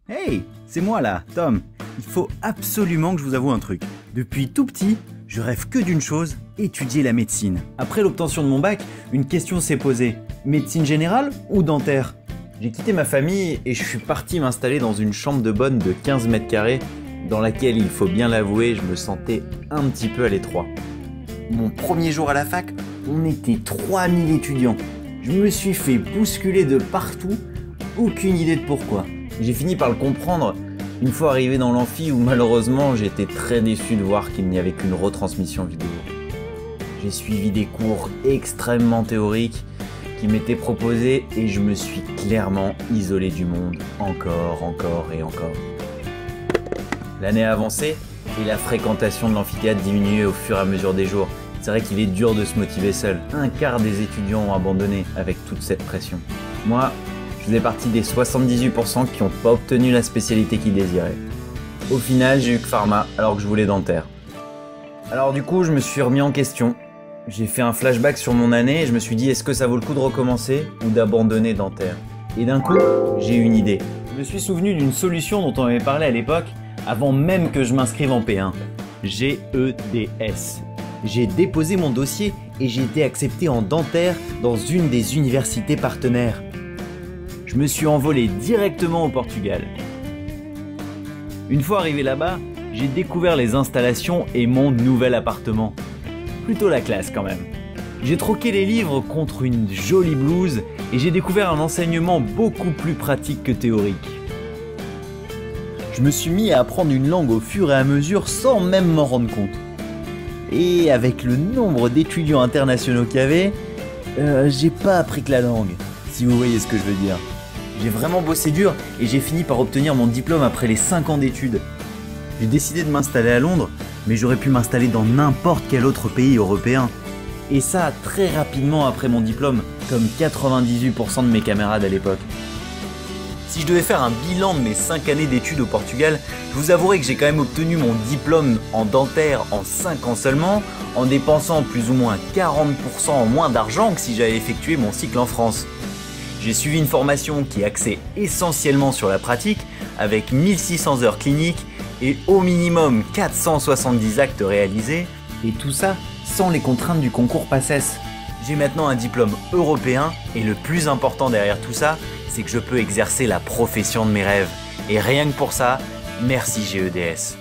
Hey, c'est moi là, Tom. Il faut absolument que je vous avoue un truc. Depuis tout petit, je rêve que d'une chose, étudier la médecine. Après l'obtention de mon bac, une question s'est posée. Médecine générale ou dentaire? J'ai quitté ma famille et je suis parti m'installer dans une chambre de bonne de 15 mètres carrés dans laquelle, il faut bien l'avouer, je me sentais un petit peu à l'étroit. Mon premier jour à la fac, on était 3000 étudiants. Je me suis fait bousculer de partout, aucune idée de pourquoi. J'ai fini par le comprendre une fois arrivé dans l'amphi où malheureusement j'étais très déçu de voir qu'il n'y avait qu'une retransmission vidéo. J'ai suivi des cours extrêmement théoriques qui m'étaient proposés et je me suis clairement isolé du monde, encore et encore. L'année a avancé et la fréquentation de l'amphithéâtre diminuait au fur et à mesure des jours. C'est vrai qu'il est dur de se motiver seul. Un quart des étudiants ont abandonné avec toute cette pression. Moi, je faisais partie des 78% qui n'ont pas obtenu la spécialité qu'ils désiraient. Au final, j'ai eu que pharma alors que je voulais dentaire. Alors du coup, je me suis remis en question. J'ai fait un flashback sur mon année et je me suis dit est-ce que ça vaut le coup de recommencer ou d'abandonner dentaire? Et d'un coup, j'ai eu une idée. Je me suis souvenu d'une solution dont on avait parlé à l'époque avant même que je m'inscrive en P1. GEDS. J'ai déposé mon dossier et j'ai été accepté en dentaire dans une des universités partenaires. Je me suis envolé directement au Portugal. Une fois arrivé là-bas, j'ai découvert les installations et mon nouvel appartement. Plutôt la classe quand même. J'ai troqué les livres contre une jolie blouse et j'ai découvert un enseignement beaucoup plus pratique que théorique. Je me suis mis à apprendre une langue au fur et à mesure sans même m'en rendre compte. Et avec le nombre d'étudiants internationaux qu'il y avait, j'ai pas appris que la langue, si vous voyez ce que je veux dire. J'ai vraiment bossé dur et j'ai fini par obtenir mon diplôme après les 5 ans d'études. J'ai décidé de m'installer à Londres, mais j'aurais pu m'installer dans n'importe quel autre pays européen. Et ça très rapidement après mon diplôme, comme 98% de mes camarades à l'époque. Si je devais faire un bilan de mes 5 années d'études au Portugal, je vous avouerai que j'ai quand même obtenu mon diplôme en dentaire en 5 ans seulement, en dépensant plus ou moins 40% en moins d'argent que si j'avais effectué mon cycle en France. J'ai suivi une formation qui est axée essentiellement sur la pratique, avec 1600 heures cliniques et au minimum 470 actes réalisés, et tout ça sans les contraintes du concours PACES. J'ai maintenant un diplôme européen et le plus important derrière tout ça, c'est que je peux exercer la profession de mes rêves. Et rien que pour ça, merci GEDS.